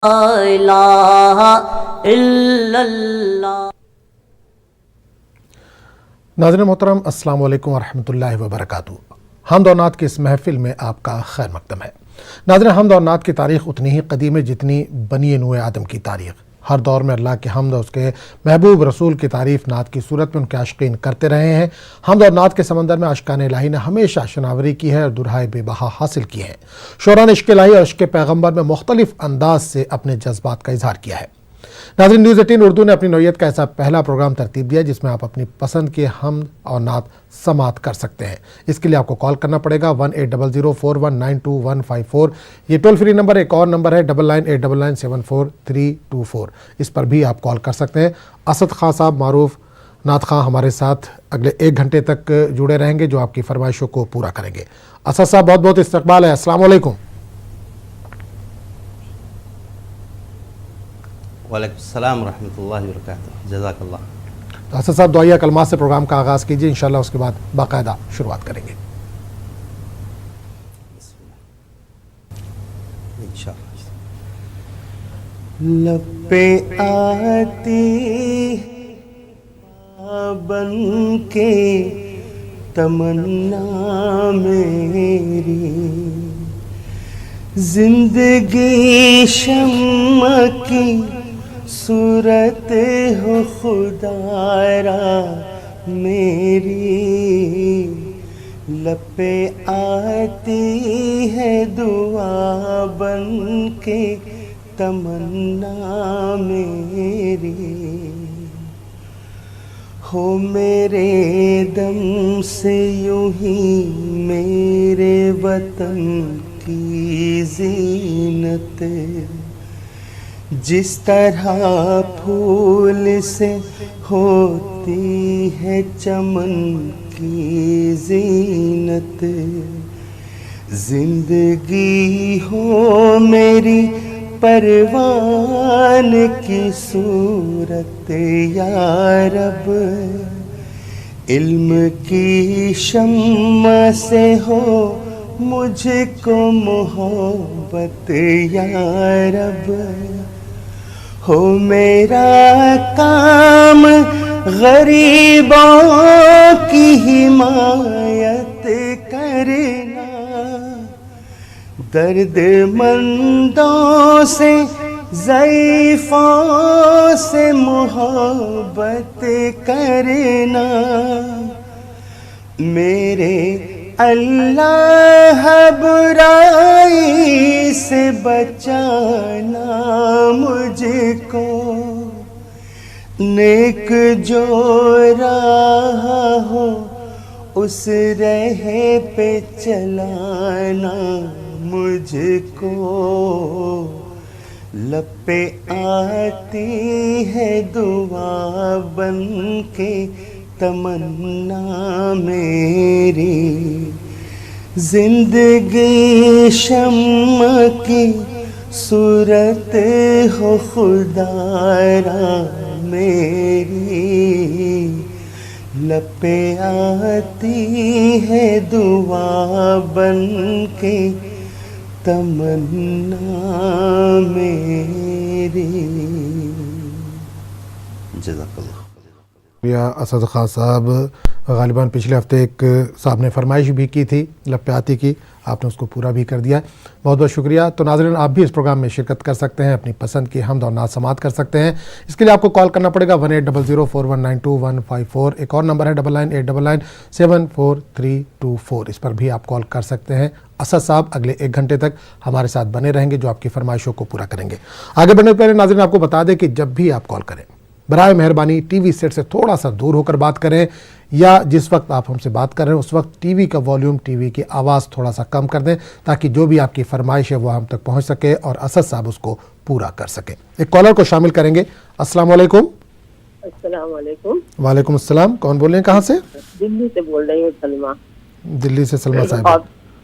الہ الا اللہ۔ ناظرین محترم، السلام علیکم ورحمۃ اللہ وبرکاتہ۔ حمد اور نعت کی اس محفل میں آپ کا خیر مقدم ہے۔ ناظرین، حمد اور نعت کی تاریخ اتنی ہی قدیم ہے جتنی بنی نوع آدم کی تاریخ۔ ہر دور میں اللہ کے حمد اور اس کے محبوب رسول کی تعریف نعت کی صورت میں ان کے عاشقین کرتے رہے ہیں۔ حمد اور نعت کے سمندر میں عاشقان الہی نے ہمیشہ شناوری کی ہے اور درہائے بے بہا حاصل کی ہیں۔ شعراء نے عشق الہی اور عشق پیغمبر میں مختلف انداز سے اپنے جذبات کا اظہار کیا ہے۔ ناظرین، نیوز 18 اردو نے اپنی نوعیت کا ایسا پہلا پروگرام ترتیب دیا جس میں آپ اپنی پسند کے حمد اور نعت سماعت کر سکتے ہیں۔ اس کے لیے آپ کو کال کرنا پڑے گا 180041922154۔ یہ ٹول فری نمبر ایک اور نمبر ہے 9989974324۔ اس پر بھی آپ کال کر سکتے ہیں۔ اسد خان صاحب معروف نعت خان ہمارے ساتھ اگلے 1 گھنٹے تک جڑے رہیں گے جو آپ کی فرمائشوں کو پورا کریں گے۔ اسد صاحب، بہت بہت استقبال ہے۔ السلام علیکم۔ وعلیکم السلام ورحمۃ اللہ وبرکاتہ۔ جزاک اللہ۔ تو اسد صاحب، دعائیہ کلمات سے پروگرام کا آغاز کیجیے، انشاءاللہ اس کے بعد باقاعدہ شروعات کریں گے۔ لب پہ آتی بن کے تمنا میری، زندگی شمع کی صورت ہو خدا را میری، لب پہ آتی ہے دعا بن کے تمنا میری، ہو میرے دم سے یوں ہی میرے وطن کی زینت، جس طرح پھول سے ہوتی ہے چمن کی زینت، زندگی ہو میری پروان کی صورت یا رب، علم کی شمع سے ہو مجھ کو محبت یا رب، ہو میرا کام غریبوں کی حمایت کرنا، درد مندوں سے ضعیفوں سے محبت کرنا، میرے اللہ برائی سے بچانا مجھ کو، نیک جو راہ ہو اس راہ پہ چلانا مجھ کو، لب پہ آتی ہے دعا بن کے تمنا میری، زندگی شمع کی صورت ہو خدا را میری، لب پہ آتی ہے دعا بن کے تمنا میری۔ جزاک اللہ۔ اسد خان صاحب، غالباً پچھلے ہفتے ایک صاحب نے فرمائش بھی کی تھی لب پہ آتی کی، آپ نے اس کو پورا بھی کر دیا، بہت بہت شکریہ۔ تو ناظرین، آپ بھی اس پروگرام میں شرکت کر سکتے ہیں، اپنی پسند کی حمد اور نعت سماعت کر سکتے ہیں۔ اس کے لیے آپ کو کال کرنا پڑے گا 180041922154۔ ایک اور نمبر ہے 9989974324۔ اس پر بھی آپ کال کر سکتے ہیں۔ اسد صاحب اگلے 1 گھنٹے تک ہمارے ساتھ بنے رہیں گے جو آپ کی فرمائشوں کو پورا کریں گے۔ آگے بڑھنے سے پہلے ناظرین آپ کو بتا دیں کہ جب بھی آپ کال کریں برائے مہربانی ٹی وی سیٹ سے تھوڑا سا دور ہو کر بات کریں، یا جس وقت آپ ہم سے بات کر رہے ہیں اس وقت ٹی وی کا والیوم، ٹی وی کی آواز تھوڑا سا کم کر دیں تاکہ جو بھی آپ کی فرمائش ہے وہ ہم تک پہنچ سکے اور اسد صاحب اس کو پورا کر سکیں۔ ایک کالر کو شامل کریں گے۔ السلام علیکم۔ السلام علیکم۔ وعلیکم السلام، کون بول رہے ہیں، کہاں سے؟ دلی سے بول رہی ہوں، سلمہ۔ دلی سے سلمہ صاحب۔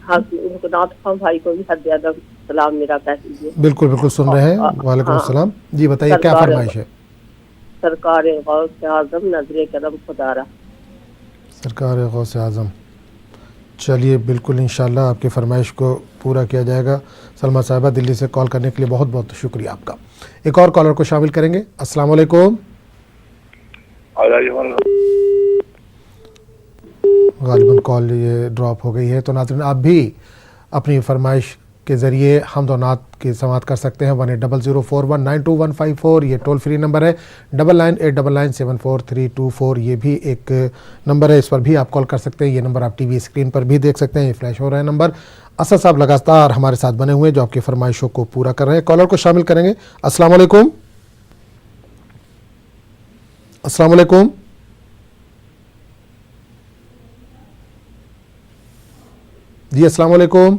ہاں، ان کو نعت خان بھائی کو بھی حد ادب سلام میرا کہہ دیجیے۔ بالکل بالکل سن رہے ہیں۔ وعلیکم السلام، جی بتائیے کیا فرمائش ہے؟ سرکار غوث اعظم نظر کرم خدا را۔ سرکار غوث اعظم، چلیے بالکل انشاءاللہ آپ کی فرمائش کو پورا کیا جائے گا. سلمہ صاحبہ دلی سے کال کرنے کے لیے بہت بہت شکریہ آپ کا. ایک اور کالر کو شامل کریں گے. السلام علیکم. غالباً کال یہ ڈراپ ہو گئی ہے. تو ناظرین آپ بھی اپنی فرمائش کے ذریعے حمد و نعت کی سماعت کر سکتے ہیں. 180041925154 یہ ٹول فری نمبر ہے. 9989974324 یہ بھی ایک نمبر ہے, اس پر بھی آپ کال کر سکتے ہیں. یہ نمبر آپ ٹی وی اسکرین پر بھی دیکھ سکتے ہیں, یہ فلیش ہو رہا ہے نمبر. اسد صاحب لگاتار ہمارے ساتھ بنے ہوئے جو آپ کی فرمائشوں کو پورا کر رہے ہیں. کالر کو شامل کریں گے. السلام علیکم. السلام علیکم. جی السلام علیکم.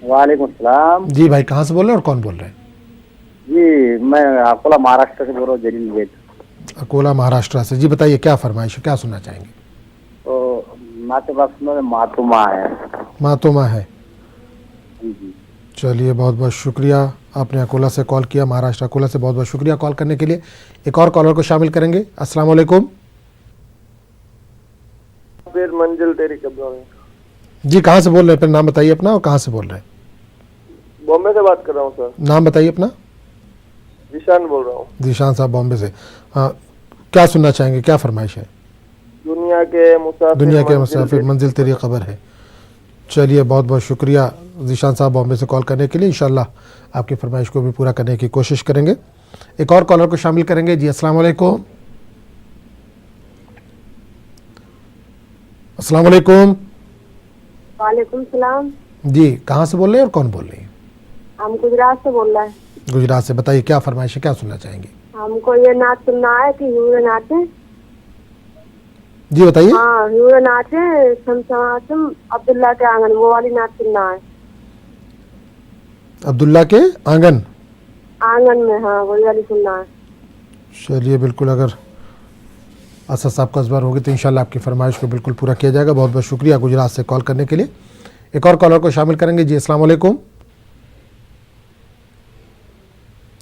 وعلیکم السلام. جی بھائی کہاں سے بول رہے ہیں اور کون بول رہے ہیں؟ جی میں اکولا مہاراشٹر سے بول رہا ہوں, جلیل بیگ. اکولا مہاراشٹر سے. جی بتائیے کیا فرمائش ہے, کیا سننا چاہیں گے؟ تو نعت بات سنو, ماتما ہے. ماتما ہے. جی چلیے بہت بہت شکریہ, آپ نے اکولا سے کال کیا, مہاراشٹر اکولا سے. بہت بہت شکریہ کال کرنے کے لیے. ایک اور کالر کو شامل کریں گے. السلام علیکم. پھر منزل تیری قبضوں میں. جی کہاں سے بول رہے ہیں, پھر نام بتائیے اپنا اور کہاں سے بول رہے ہیں؟ بامبے سے بات کر رہا ہوں سر. نام بتائیے اپنا. ذیشان بول رہا ہوں. ذیشان صاحب بامبے سے. ہاں کیا سننا چاہیں گے, کیا فرمائش ہے؟ دنیا کے مسافر منزل تیری قبر ہے. چلیے بہت بہت شکریہ ذیشان صاحب بامبے سے کال کرنے کے لیے. انشاءاللہ آپ کی فرمائش کو بھی پورا کرنے کی کوشش کریں گے. ایک اور کالر کو شامل کریں گے. جی السلام علیکم. السلام علیکم. وعلیکم السلام. جی کہاں سے بول رہے ہیں اور کون بول رہے ہیں؟ ہم گجرات سے بول رہے ہیں. گجرات سے. بتائیے کیا فرمائش ہے, کیا سننا چاہیں گے؟ ہم کو یہ نعت سننا ہے کہ ہیور نعت ہے. جی بتائیے. ہاں ہیور نعت ہے, سمسم عبداللہ کے آنگن, وہ والی نعت سننا ہے. عبداللہ کے آنگن میں, ہاں وہی والی سننا ہے. چلیے بالکل, اگر اسد صاحب کا ازبار ہوگی تو انشاءاللہ آپ کی فرمائش کو بالکل پورا کیا جائے گا. بہت بہت شکریہ گجرات سے کال کرنے کے لیے. ایک اور کالر کو شامل کریں گے. جی السلام علیکم.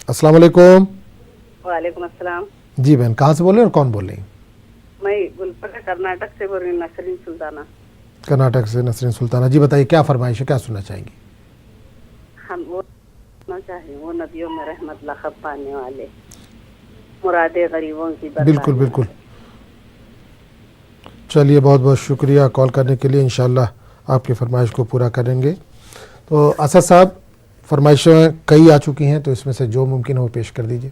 السلام علیکم. وعلیکم السلام. جی بہن کہاں سے بول رہے ہیں اور کون بول رہی ہیں؟ میں گلبرگہ کرناٹک سے بول رہی ہوں, نسرین سلطانہ. کرناٹک سے نسرین سلطانہ. جی بتائیے کیا فرمائش ہے, کیا سننا چاہیں گی؟ ہم وہ سننا چاہیں, وہ نبیوں میں رحمت لقب پانے والے, مرادیں غریبوں کی بتانے. بالکل بالکل. چلیے بہت بہت شکریہ کال کرنے کے لیے. انشاءاللہ آپ کی فرمائش کو پورا کریں گے. تو اسد صاحب فرمائشیں کئی آ چکی ہیں, تو اس میں سے جو ممکن ہو پیش کر دیجیے.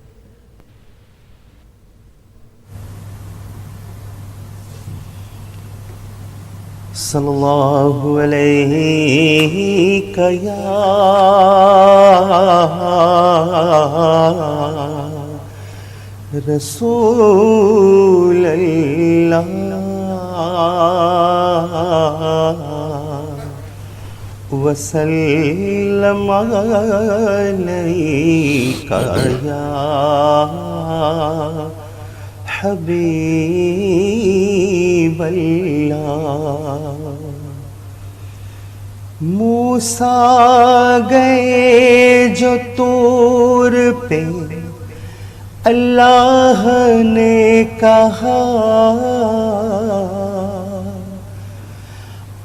صلی اللہ علیہ یا رسول اللہ وسلم علیک یا حبیب اللہ. موسیٰ گئے جو طور پہ, اللہ نے کہا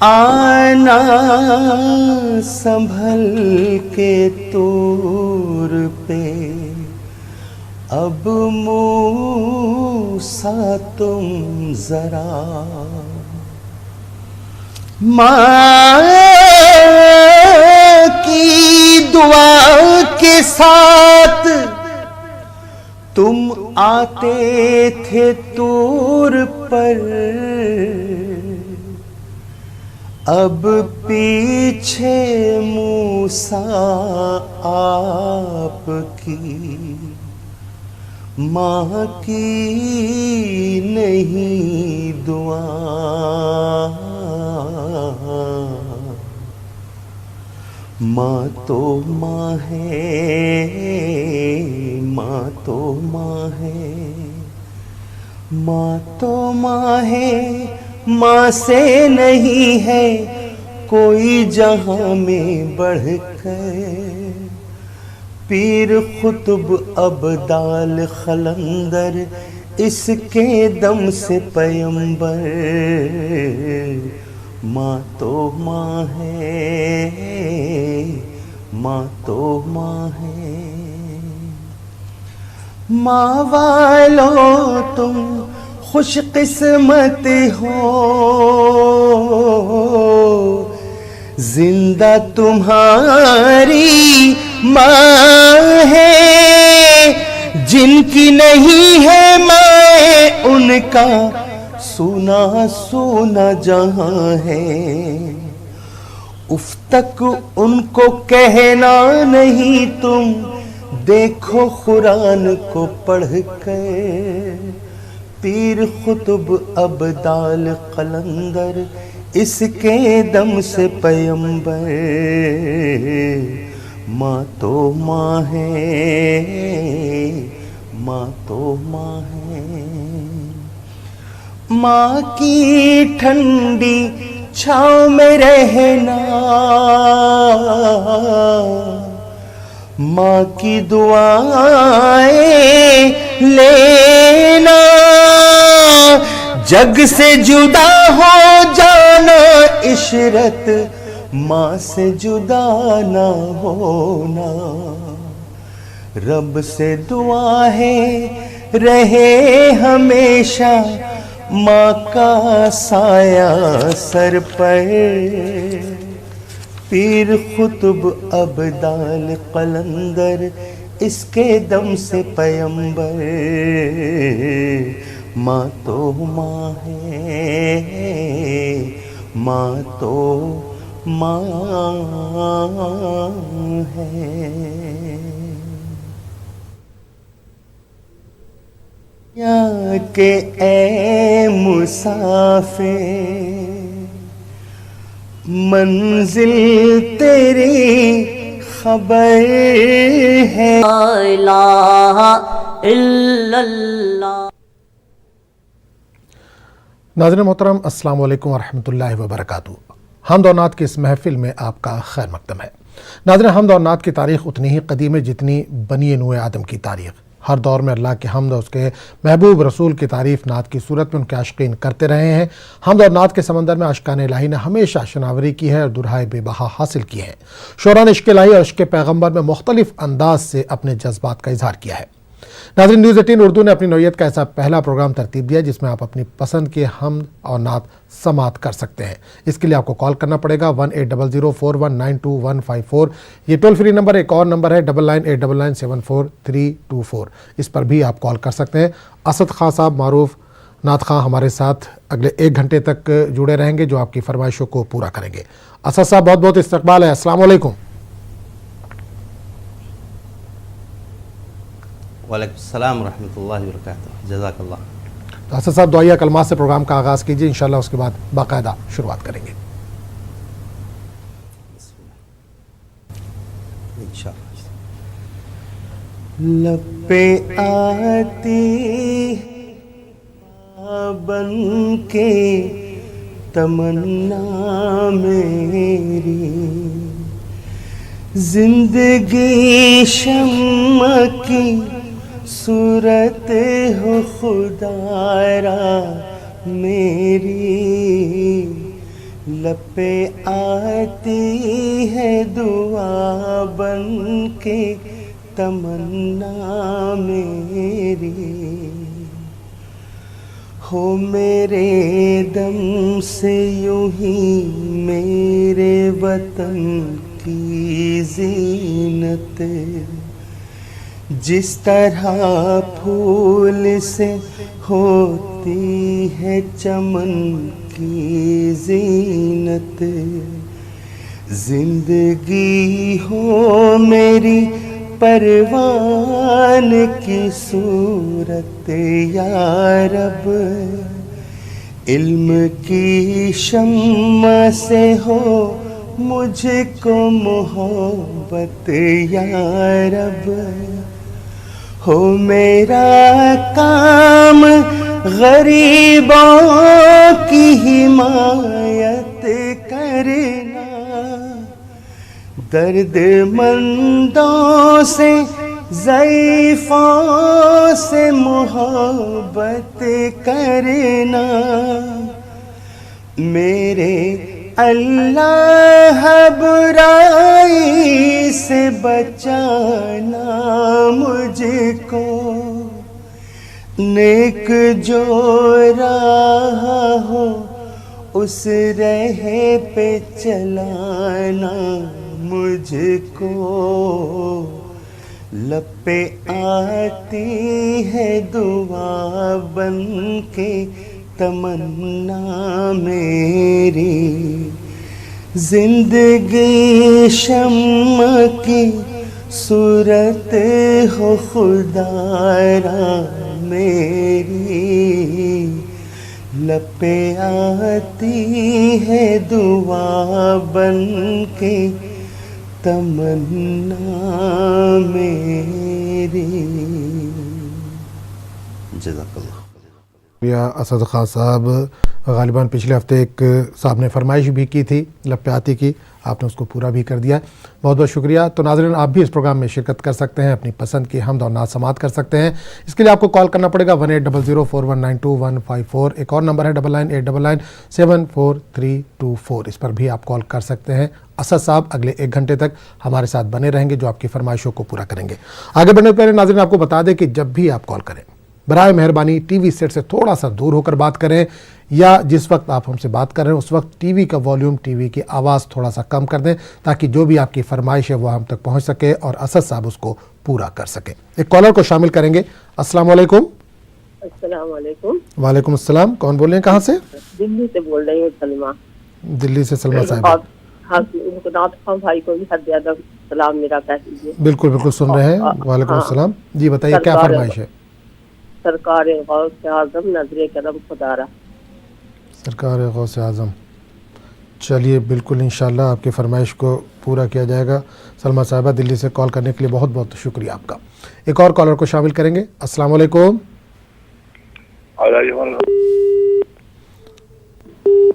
آنا سنبھل کے طور پہ, اب موسیٰ تم ذرا ماں کی دعا کے ساتھ تم آتے تھے طور پر, اب پیچھے موسیٰ آپ کی ماں کی نہیں دعا. ماں تو ماں ہے, ماں تو ماں ہے, ماں تو ماں ہے, ماں سے نہیں ہے کوئی جہاں میں بڑھ کر. پیر خطب ابدال خلندر اس کے دم سے پیمبر, ماں تو ماں ہے، ماں تو ماں ہے۔ ماں والو تم خوش قسمت ہو، زندہ تمہاری ماں ہے، جن کی نہیں ہے ماں ان کا سونا سونا جہاں ہے۔ اف تک ان کو کہنا نہیں تم، دیکھو قرآن کو پڑھ کر، پیر قطب ابدال قلندر اس کے دم سے پیمبر۔ ماں تو ماں ہے، ماں تو ماں ہے۔ ماں کی ٹھنڈی چھاؤں میں رہنا، ماں کی دعائیں لینا، جگ سے جدا ہو جانا عشرت، ماں سے جدا نہ ہونا۔ رب سے دعا ہے رہے ہمیشہ ماں کا سایہ سر پر، پیر قطب ابدال قلندر اس کے دم سے پیمبر۔ ماں تو ماں ہے، ماں تو ماں ہے۔ یا کہ اے مسافر منزل تیری خبر ہے، لا الہ الا اللہ۔ ناظرین محترم السلام علیکم ورحمۃ اللہ وبرکاتہ۔ حمد و نعت کی اس محفل میں آپ کا خیر مقدم ہے۔ ناظرین حمد و نعت کی تاریخ اتنی ہی قدیم ہے جتنی بنی نوع آدم کی تاریخ۔ ہر دور میں اللہ کے حمد اور اس کے محبوب رسول کی تعریف نعت کی صورت میں ان کے عاشقین کرتے رہے ہیں۔ حمد اور نعت کے سمندر میں عاشقان الہی نے ہمیشہ شناوری کی ہے اور درہائے بے بہا حاصل کیے ہیں۔ شعراء نے عشق الہی اور عشق پیغمبر میں مختلف انداز سے اپنے جذبات کا اظہار کیا ہے۔ ناظرین نیوز 18 اردو نے اپنی نوعیت کا ایسا پہلا پروگرام ترتیب دیا جس میں آپ اپنی پسند کے حمد اور نعت سماعت کر سکتے ہیں۔ اس کے لیے آپ کو کال کرنا پڑے گا 180041922154۔ یہ ٹول فری نمبر ایک اور نمبر ہے 9989974324۔ اس پر بھی آپ کال کر سکتے ہیں۔ اسد خان صاحب معروف نعت خان ہمارے ساتھ اگلے 1 گھنٹے تک جڑے رہیں گے جو آپ کی فرمائشوں کو پورا کریں گے۔ اسد صاحب بہت بہت استقبال ہے، السلام علیکم۔ وعلیکم السلام ورحمۃ اللہ وبرکاتہ، جزاک اللہ۔ تو اسد صاحب دعائیہ کلمات سے پروگرام کا آغاز کیجیے، انشاءاللہ اس کے بعد باقاعدہ شروعات کریں گے۔ انشاءاللہ۔ لب پہ آتی بن کے تمنا میری، زندگی شمع کی صورت ہو خدا را میری، لب پہ آتی ہے دعا بن کے تمنا میری، ہو میرے دم سے یوں ہی میرے وطن کی زینت، جس طرح پھول سے ہوتی ہے چمن کی زینت، زندگی ہو میری پروان کی صورت یا رب، علم کی شمع سے ہو مجھ کو محبت یا رب، ہو میرا کام غریبوں کی حمایت کرنا، درد مندوں سے ضعیفوں سے محبت کرنا، میرے اللہ برائی سے بچانا مجھ کو، نیک جو راہ ہو اس راہ پہ چلانا مجھ کو، لب پہ آتی ہے دعا بن کے تمنا میری، زندگی شمع کی صورت ہو خدارا میری، لب پہ آتی ہے دعا بن کے تمنا میری۔ جزاک اللہ۔ اسد خان صاحب، غالباً پچھلے ہفتے ایک صاحب نے فرمائش بھی کی تھی لب پہ آتی کی، آپ نے اس کو پورا بھی کر دیا، بہت بہت شکریہ۔ تو ناظرین، آپ بھی اس پروگرام میں شرکت کر سکتے ہیں، اپنی پسند کی حمد اور نعت سماعت کر سکتے ہیں۔ اس کے لیے آپ کو کال کرنا پڑے گا 180041925154، ایک اور نمبر ہے 9989874324، اس پر بھی آپ کال کر سکتے ہیں۔ اسد صاحب اگلے 1 گھنٹے تک ہمارے ساتھ بنے رہیں گے، جو آپ کی فرمائشوں کو پورا کریں گے۔ آگے بڑھنے سے پہلے ناظرین آپ کو بتا دیں کہ جب بھی آپ کال کریں، برائے مہربانی ٹی وی سیٹ سے تھوڑا سا دور ہو کر بات کریں، یا جس وقت آپ ہم سے بات کر رہے ہیں اس وقت ٹی وی کا والیوم، ٹی وی کی آواز تھوڑا سا کم کر دیں، تاکہ جو بھی آپ کی فرمائش ہے وہ ہم تک پہنچ سکے اور اسد صاحب اس کو پورا کر سکیں۔ ایک کالر کو شامل کریں گے۔ السلام علیکم۔ السلام علیکم۔ وعلیکم السلام، کون بول رہے ہیں، کہاں سے؟ دلی سے بول رہی ہوں، سلمہ۔ دلی سے سلمہ صاحب، ہاں، ان کو نعت خان بھائی کو بھی حد ادب سلام میرا کہہ دیجیے۔ بالکل بالکل سن رہے ہیں۔ وعلیکم السلام، جی بتائیے کیا فرمائش ہے؟ سرکار غوث اعظم نظر کرم خدارا۔ سرکار غوث اعظم، چلیے بالکل انشاءاللہ آپ کی فرمائش کو پورا کیا جائے گا۔ سلمہ صاحبہ دلی سے کال کرنے کے لیے بہت بہت شکریہ آپ کا۔ ایک اور کالر کو شامل کریں گے۔ السلام علیکم۔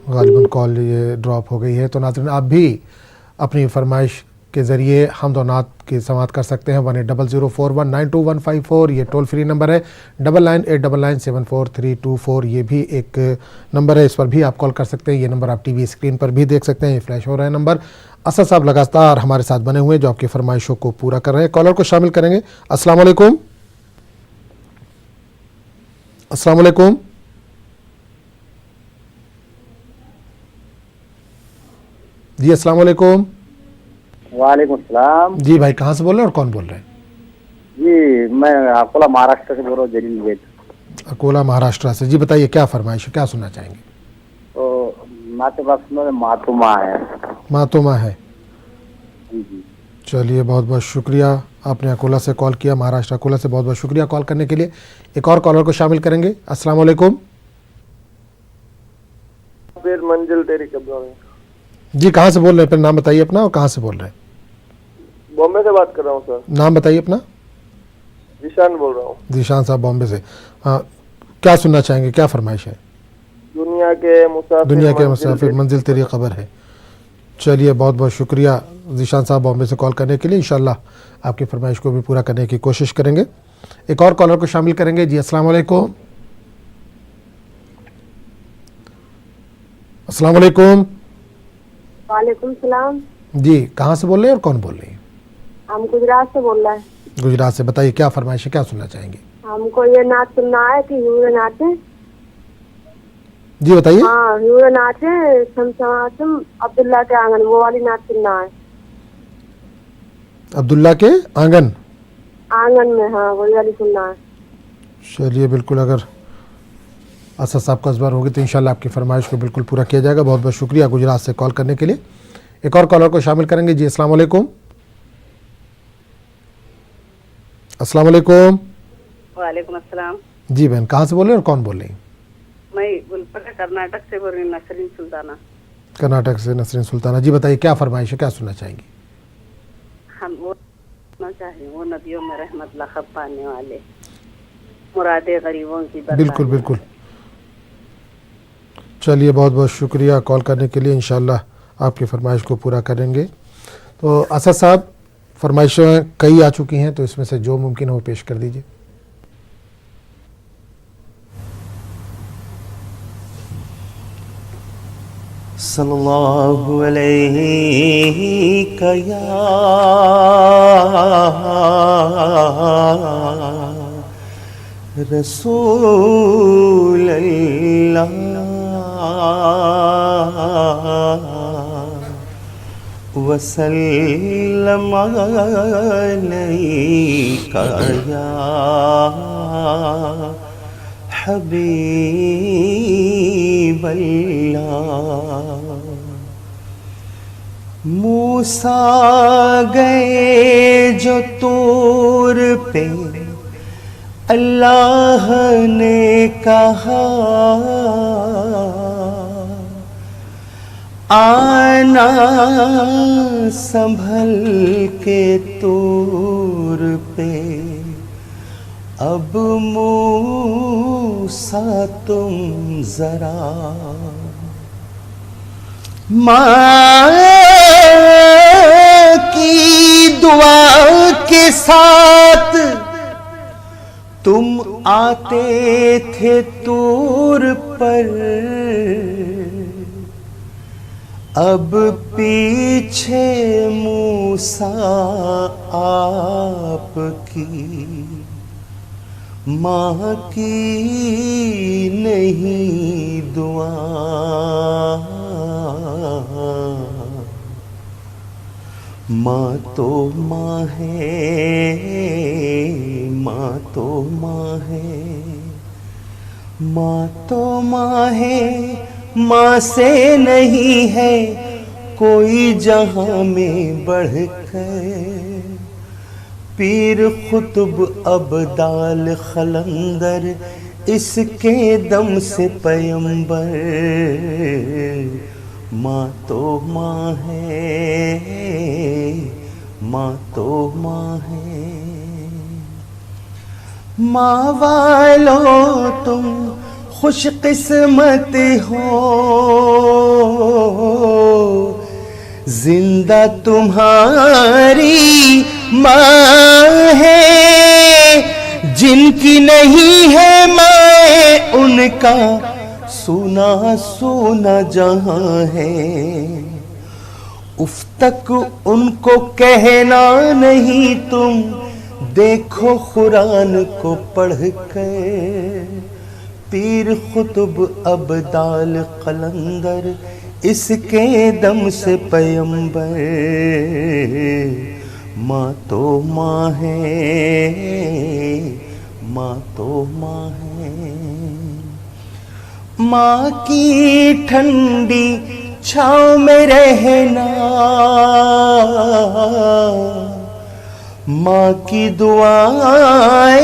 غالباً کال یہ ڈراپ ہو گئی ہے، تو ناظرین آپ بھی اپنی فرمائش کے ذریعے حمد و نعت کی سماعت کر سکتے ہیں۔ 180041925154 یہ ٹول فری نمبر ہے۔ 9989974324 یہ بھی ایک نمبر ہے، اس پر بھی آپ کال کر سکتے ہیں۔ یہ نمبر آپ ٹی وی اسکرین پر بھی دیکھ سکتے ہیں، یہ فلیش ہو رہا ہے نمبر۔ اسد صاحب لگاتار ہمارے ساتھ بنے ہوئے ہیں، جو آپ کی فرمائشوں کو پورا کر رہے ہیں۔ کالر کو شامل کریں گے۔ السلام علیکم۔ السلام علیکم۔ جی السلام علیکم۔ وعلیکم السلام جی بھائی، کہاں سے بول رہے ہیں اور کون بول رہے ہیں؟ جی میں اکولا مہاراشٹر سے بول رہا ہوں، جلیل بیگ۔ اکولا مہاراشٹر سے، جی بتائیے کیا فرمائش ہے، کیا سننا چاہیں گے؟ تو نعت پاک سنو، ماتما ہے۔ ماتما ہے، جی جی چلیے بہت بہت شکریہ، آپ نے اکولا سے کال کیا، مہاراشٹر اکولا سے، بہت بہت شکریہ کال کرنے کے لیے۔ ایک اور کالر کو شامل کریں گے۔ السلام علیکم۔ پھر منزل تیری قبروں میں۔ جی کہاں سے بول رہے ہیں، پھر نام بتائیے اپنا اور کہاں سے بول رہے ہیں؟ بامبے سے بات کر رہا ہوں سر۔ نام بتائیے اپنا۔ ذیشان بول رہا ہوں۔ ذیشان صاحب بامبے سے، کیا سننا چاہیں گے، کیا فرمائش ہے؟ دنیا کے مسافر منزل تیری قبر ہے۔ چلیے بہت بہت شکریہ ذیشان صاحب بامبے سے کال کرنے کے لیے، انشاءاللہ آپ کی فرمائش کو بھی پورا کرنے کی کوشش کریں گے۔ ایک اور کالر کو شامل کریں گے۔ جی السلام علیکم۔ السلام علیکم۔ وعلیکم السلام۔ جی کہاں سے بول رہے ہیں اور کون بول رہی ہیں؟ ہم گجرات سے بول رہے ہیں۔ گجرات سے، بتائیے کیا فرمائش ہے، کیا سننا چاہیں گے؟ ہم کو یہ نعت سننا ہے کہ ہیور نعت ہے۔ جی بتائیے۔ ہاں ہیور نعت ہے، سمسم عبداللہ کے آنگن، وہ والی نعت سننا ہے۔ عبداللہ کے آنگن میں، ہاں وہی والی سننا ہے۔ چلیے بالکل، اگر اسد صاحب کا ازبار ہوگی تو انشاءاللہ آپ کی فرمائش کو بالکل پورا کیا جائے گا۔ بہت بہت شکریہ گجرات سے کال کرنے کے لیے۔ ایک اور کالر کو شامل کریں گے۔ جی السلام علیکم۔ السلام علیکم۔ وعلیکم السلام۔ جی بہن، کہاں سے بول رہے ہیں اور کون بول رہی ہیں؟ میں گلپکا کرناٹک سے بول رہی ہوں، نسرین سلطانہ۔ کرناٹک سے نسرین سلطانہ، جی بتائیے کیا فرمائش ہے، کیا سننا چاہیں گی؟ ہم وہ سننا چاہیں، وہ نبیوں میں رحمت لقب پانے والے، مراد غریبوں کی برکات۔ بالکل بالکل، چلیے بہت بہت شکریہ کال کرنے کے لیے، انشاءاللہ آپ کی فرمائش کو پورا کریں گے۔ تو اسد صاحب فرمائشیں کئی آ چکی ہیں، تو اس میں سے جو ممکن ہو پیش کر دیجیے۔ صلی اللہ علیہ یا رسول اللہ وسلم علیک یا حبیب اللہ. موسیٰ گئے جو طور پہ اللہ نے کہا آنا سنبھل کے طور پہ. اب موسیٰ تم ذرا ماں کی دعا کے ساتھ تم آتے تھے طور پر. اب پیچھے موسیٰ آپ کی ماں کی نہیں دعا. ماں تو ماں ہے، ماں تو ماں ہے، ماں تو ماں ہے، ماں سے نہیں ہے کوئی جہاں میں بڑھ کر. پیر قطب ابدال خلندر اس کے دم سے پیمبر. ماں تو ماں ہے، ماں تو ماں ہے. ماں والوں تم خوش قسمت ہو، زندہ تمہاری ماں ہے. جن کی نہیں ہے ماں ان کا سونا سونا جہاں ہے. اف تک ان کو کہنا نہیں تم دیکھو قرآن کو پڑھ کر. پیر قطب ابدال قلندر اس کے دم سے پیمبر. ماں تو ماں ہے، ماں تو ماں ہے. ماں کی ٹھنڈی چھاؤں میں رہنا، ماں کی دعائیں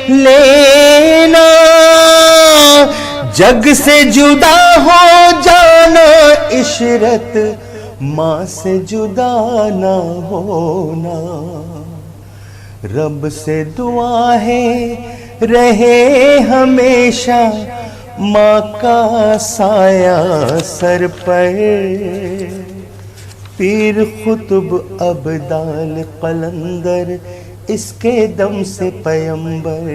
لینا. جگ سے جدا ہو جانا عشرت، ماں سے جدا نہ ہونا. رب سے دعا ہے رہے ہمیشہ ماں کا سایہ سر پر. پیر قطب ابدال قلندر اس کے دم سے پیمبر.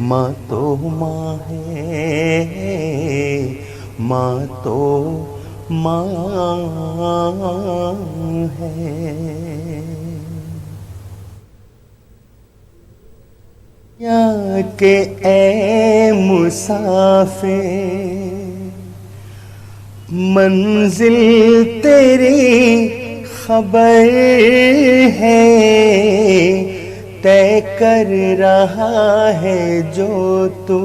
ماں تو ماں ہے، ماں تو ماں ہے. یا کہ اے مسافر منزل تیری خبر ہے، طے کر رہا ہے جو تو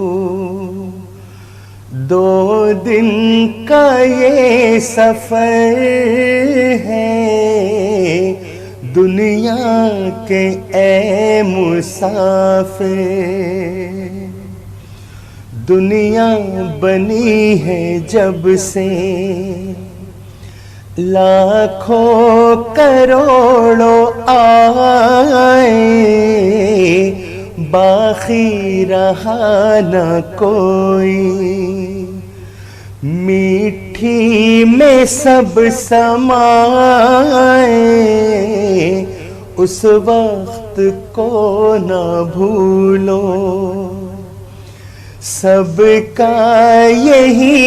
2 دن کا یہ سفر ہے. دنیا کے اے مسافر، دنیا بنی ہے جب سے لاکھوں کروڑوں آئے، باقی رہا نہ کوئی. میٹھی میں سب سمائے، اس وقت کو نہ بھولو. سب کا یہی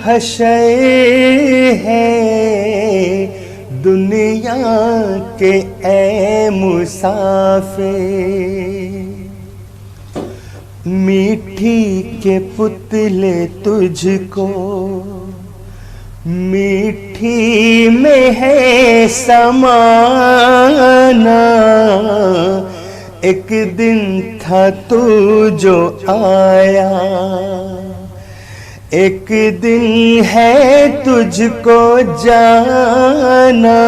حشر ہے دنیا کے اے مسافر، میٹھی کے پتلے تجھ کو میٹھی میں ہے سمانا، ایک دن تھا تو جو آیا، ایک دن ہے تجھ کو جانا،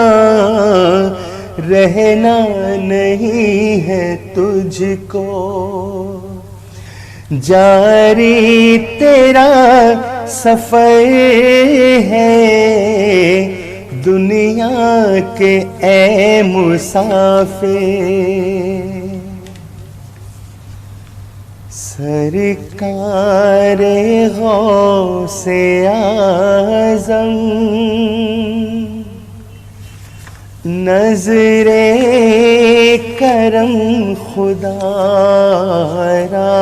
رہنا نہیں ہے تجھ کو، جاری تیرا سفر ہے دنیا کے اے مسافر، سرکار غوث اعظم نظر کرم خدا را،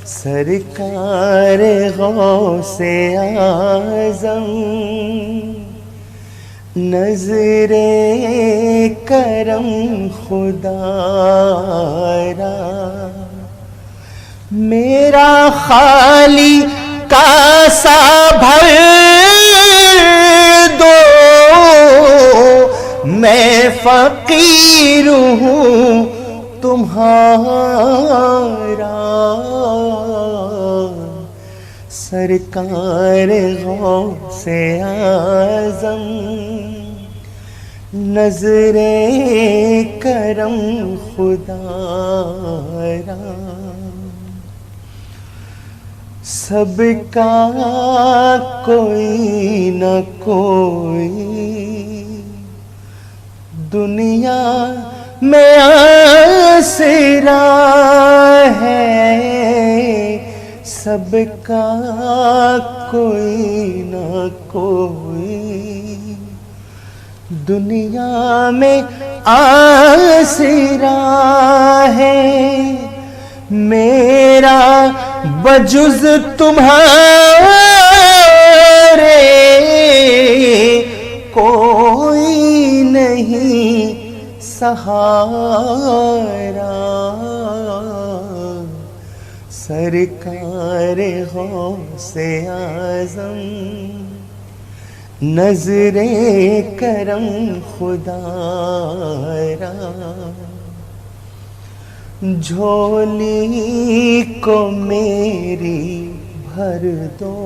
سرکار غوث اعظم نظر کرم خدا را، میرا خالی کاسا بھر دو، میں فقیر ہوں تمہارا، سرکار غوث اعظم نظر کرم خدا را، سب کا کوئی نہ کوئی دنیا میں آسرا ہے، سب کا کوئی نہ کوئی دنیا میں آسرا ہے، میرا بجز تمہارے کوئی نہیں سہارا، سرکار غوث اعظم نظر کرم خدا را، جھولی کو میری بھر دو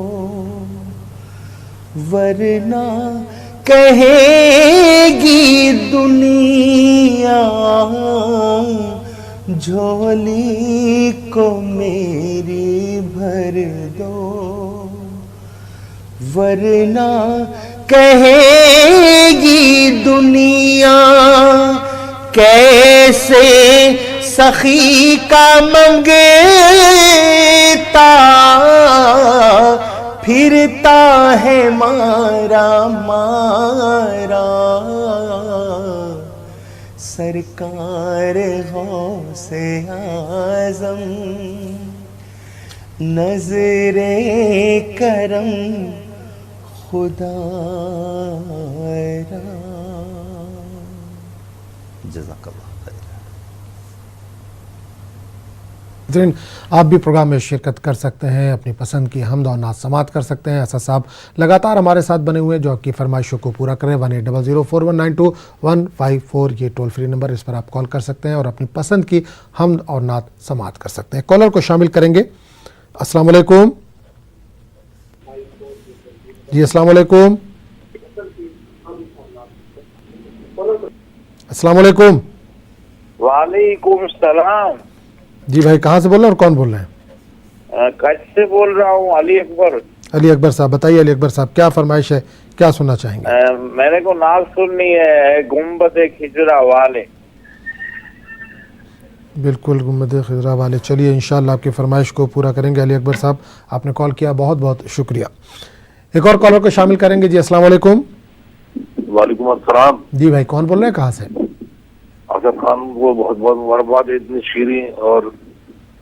ورنہ کہے گی دنیا، جھولی کو میری بھر دو ورنہ کہے گی دنیا، کیسے سخی کا منگتا پھرتا ہے مارا مارا، سرکار غوث اعظم نظر کرم خدا را، جزاک اللہ خیر۔ ناظرین آپ بھی پروگرام میں شرکت کر سکتے ہیں، اپنی پسند کی حمد اور نعت سماعت کر سکتے ہیں۔ اسد صاحب لگاتار ہمارے ساتھ بنے ہوئے ہیں جو آپ کی فرمائشوں کو پورا کریں۔ 180041925154 یہ ٹول فری نمبر، اس پر آپ کال کر سکتے ہیں اور اپنی پسند کی حمد اور نعت سماعت کر سکتے ہیں۔ کالر کو شامل کریں گے۔ السلام علیکم جی، السلام علیکم، السلام علیکم۔ وعلیکم السلام جی بھائی، کہاں سے بول رہے ہیں اور کون بول رہے ہیں؟ کچھ سے بول رہا ہوں، علی اکبر۔ علی اکبر صاحب بتائیے، علی اکبر صاحب کیا فرمائش ہے، کیا سننا چاہیں گے؟ میرے کو نعت سننی ہے گنبد خضرا والے۔ بالکل، گنبد خضرا والے۔ چلیے انشاءاللہ آپ کی فرمائش کو پورا کریں گے۔ علی اکبر صاحب آپ نے کال کیا، بہت بہت شکریہ۔ ایک اور کالر کو شامل کریں گے۔ جی السلام علیکم۔ وعلیکم السلام جی بھائی، کون بول رہے ہیں، کہاں سے؟ اصغر خان کو بہت بہت مبارکباد، اتنی شیریں اور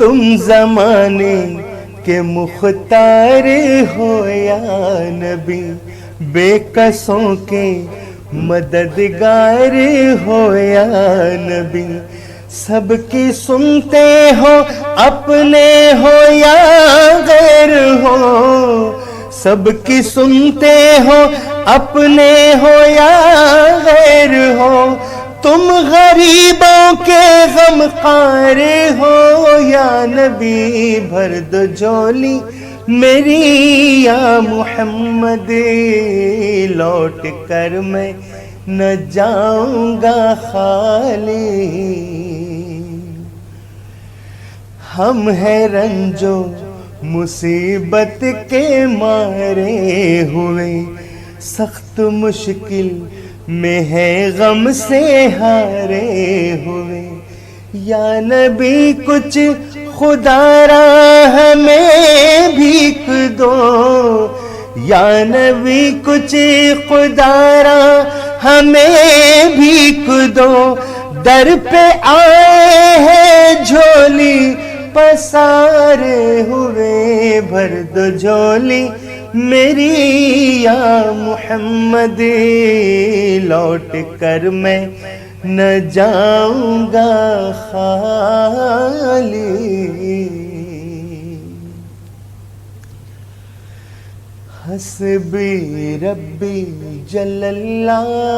تم زمانے کے مختار ہو یا نبی، بے کسوں کے مددگار ہو یا نبی، سب کی سنتے ہو اپنے ہو یا غیر ہو، سب کی سنتے ہو اپنے ہو یا غیر ہو، تم غریبوں کے غم خوار ہو یا نبی، بھر دو جھولی میری یا محمد، لوٹ کر میں نہ جاؤں گا خالی، ہم ہیں رنجو مصیبت کے مارے ہوئے، سخت مشکل میں ہے غم سے ہارے ہوئے، یا نبی کچھ خدا را ہمیں بھیک دو، یا نبی کچھ خدا را ہمیں بھیک دو، در پہ آئے ہیں جھولی پسارے ہوئے، بھر دو جھولی میری یا محمد، لوٹ کر میں نہ جاؤں گا خالی، حسبی ربی جل اللہ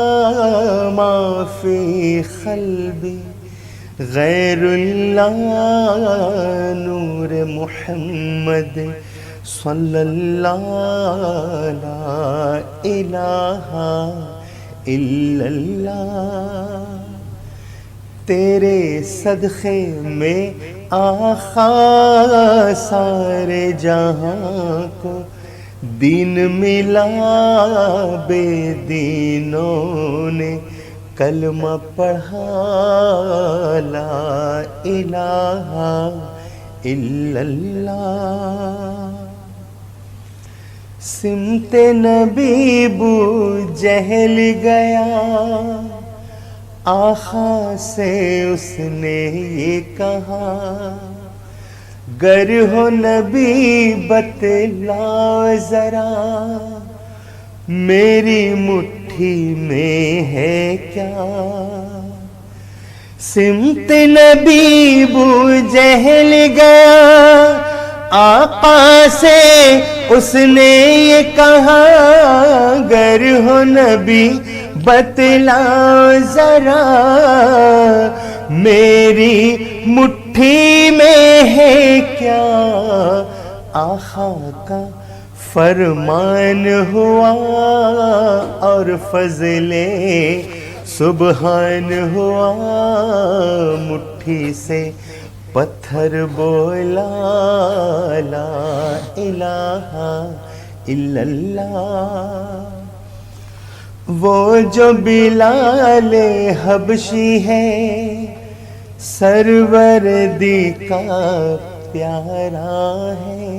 ما فی قلبی غیر اللہ نور محمد صلی اللہ لا الہ الا اللہ، تیرے صدقے میں آقا سارے جہاں کو دین ملا، بے دینوں نے کلمہ پڑھا لا الہ الا اللہ، سمت نبی بو جہل گیا، آقا سے اس نے یہ کہا، گر ہو نبی بتلاؤ ذرا میری مٹھی میں ہے کیا، سمت نبی بو جہل گیا، آقا سے اس نے یہ کہا، گر ہو نبی بتلاؤ ذرا میری مٹھی میں ہے کیا، آقا کا فرمان ہوا اور فضل سبحان ہوا، مٹھی سے پتھر بولا لا الہ الا اللہ، وہ جو بلال حبشی ہے سروردی کا پیارا ہے،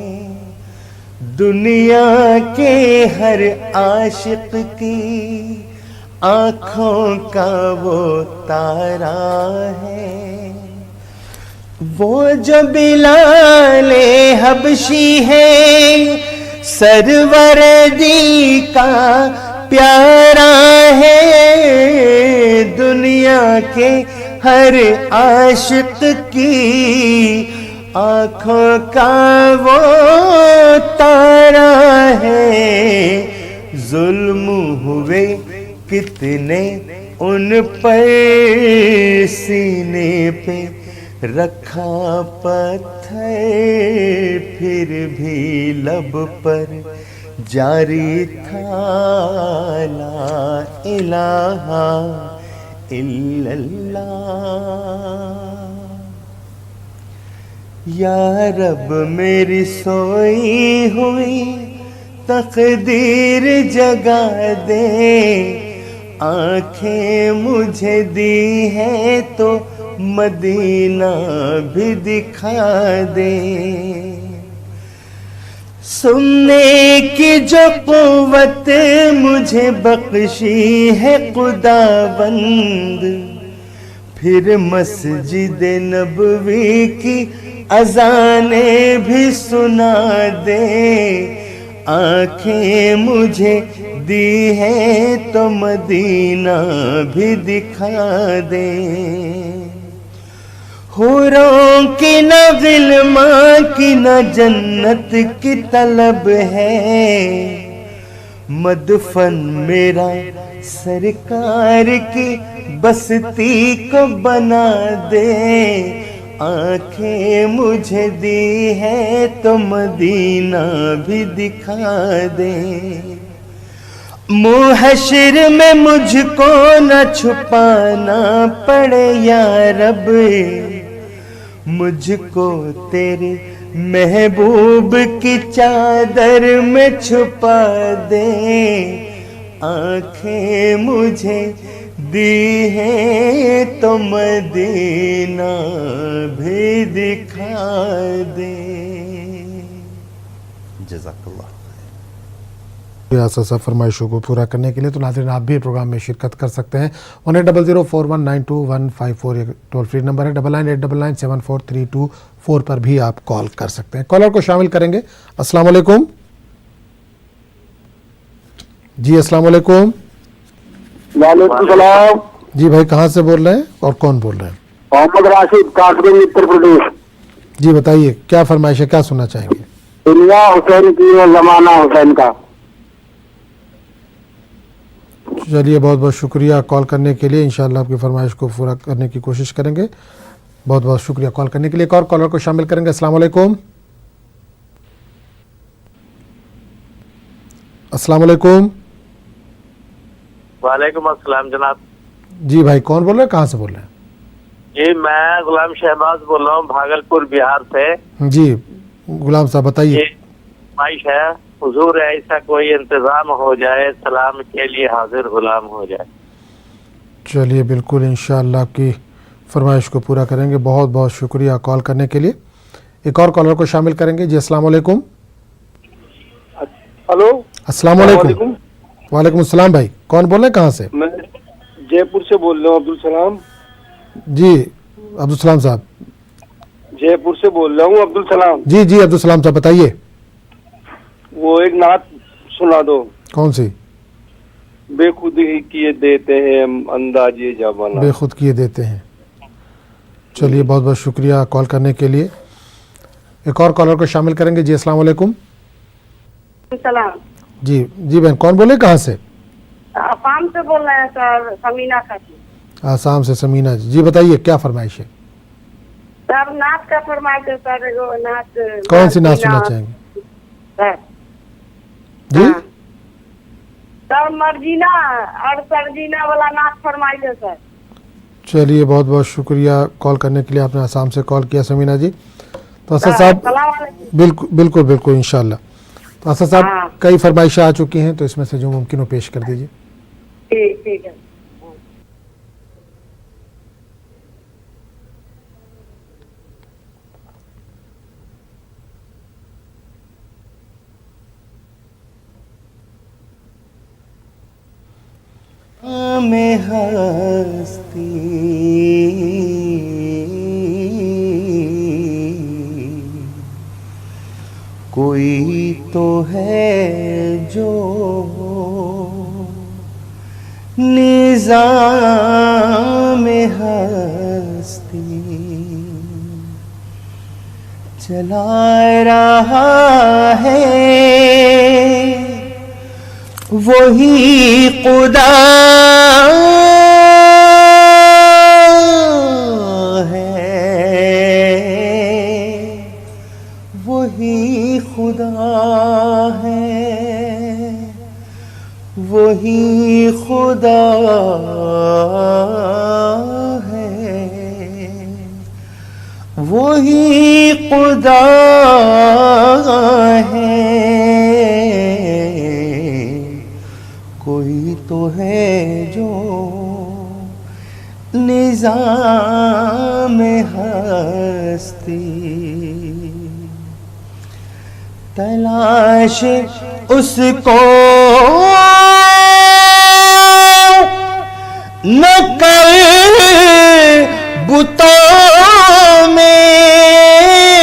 دنیا کے ہر عاشق کی آنکھوں کا وہ تارا ہے، وہ جو بلال حبشی ہے سروردی کا پیارا ہے، دنیا کے ہر عاشق کی آنکھوں کا وہ تارا ہے، ظلم ہوئے کتنے ان پر سینے پہ رکھا پتھر، پھر بھی لب پر جاری تھا لا الہ الا اللہ، یا رب میری سوئی ہوئی تقدیر جگا دے، آنکھیں مجھے دی ہے تو مدینہ بھی دکھا دے، سننے کی جو قوت مجھے بخشی ہے خداوند، پھر مسجد نبوی کی اذانیں بھی سنا دے، آنکھیں مجھے دی ہے تو مدینہ بھی دکھا دے۔ حوروں کی نہ غلماں کی نہ جنت کی طلب ہے، مدفن میرا سرکار کی بستی کو بنا دے، آنکھیں مجھے دی ہے تو مدینہ بھی دکھا دے۔ محشر میں مجھ کو نہ چھپانا پڑے یا رب، مجھ کو تیرے محبوب کی چادر میں چھپا دے، آنکھیں مجھے دی ہے تو مدینہ بھی دکھا دے۔ جزاک اللہ۔ ایسا فرمائشوں کو پورا کرنے کے لیے تو ناظرین آپ بھی پروگرام میں شرکت کر سکتے ہیں۔ 180041925154 یہ ٹول فری نمبر ہے، 9989743224 پر بھی آپ کال کر سکتے ہیں۔ کالر کو شامل کریں گے۔ السلام علیکم جی۔ السلام علیکم۔ وعلیکم السلام جی بھائی کہاں سے بول رہے ہیں اور کون بول رہے ہیں؟ محمد راشد کاسگنج اتر پردیش۔ جی بتائیے کیا فرمائش ہے، کیا سننا چاہیں گے؟ دنیا حسین کی اور زمانہ حسین کا۔ چلیے بہت بہت شکریہ کال کرنے کے لیے، انشاءاللہ آپ کی فرمائش کو پورا کرنے کی کوشش کریں گے۔ بہت بہت شکریہ کال کرنے کے لیے۔ ایک اور کالر کو شامل کریں گے۔ السلام علیکم۔ السلام علیکم۔ وعلیکم السلام جناب۔ جی بھائی کون بول رہے ہیں، کہاں سے بول رہے ہیں؟ جی میں غلام شہباز بول رہا ہوں بھاگلپور بہار سے۔ جی غلام صاحب بتائیے۔ یہ فرمائش ہے، حضور ایسا کوئی انتظام ہو جائے، سلام کے لیے حاضر غلام ہو جائے۔ چلیے بالکل انشاءاللہ آپ کی فرمائش کو پورا کریں گے۔ بہت بہت شکریہ کال کرنے کے لیے۔ ایک اور کالر کو شامل کریں گے۔ جی السلام علیکم۔ ہلو السلام علیکم۔ وعلیکم السلام بھائی کون بول رہے ہیں، کہاں سے؟ میں جے پور سے بول رہا ہوں، عبدالسلام۔ جی عبدالسلام صاحب۔ جے پور سے بول رہا ہوں، عبدالسلام۔ جی جی عبدالسلام صاحب بتائیے۔ وہ ایک نعت سنا دو۔ کون سی؟ بے خود ہی کیے دیتے ہیں انداز یہ جوانہ۔ بے خود کیے دیتے ہیں۔ چلیے بہت بہت شکریہ کال کرنے کے لیے۔ ایک اور کالر کو شامل کریں گے۔ جی السلام علیکم۔ السلام۔ جی جی بہن کون بولے، کہاں سے؟ آسام سے بول رہے ہیں سر، سمینہ خاتون۔ آسام سے سمینہ جی۔ جی بتائیے کیا فرمائش ہے؟ سر نعت کا فرمائش ہے سر، وہ نعت کون سی نعت سننا چاہیں گے؟ سر جی سر مرجینا اور سرجینا والا نعت فرمائش ہے سر۔ چلیے بہت بہت شکریہ کال کرنے کے لیے، آپ نے آسام سے کال کیا سمینہ جی۔ تو اسد صاحب السلام علیکم۔ بالکل بالکل بالکل انشاءاللہ۔ تو اسد صاحب کئی فرمائشیں آ چکی ہیں، تو اس میں سے جو ممکن ہو پیش کر دیجیے۔ ٹھیک ہے۔ میں ہستی کوئی تو ہے جو نظام ہستی چلا رہا ہے، وہی خدا وہی خدا ہے، وہی خدا ہے، کوئی تو ہے جو نظام ہستی تلاش اس کو نہ کر بتوں میں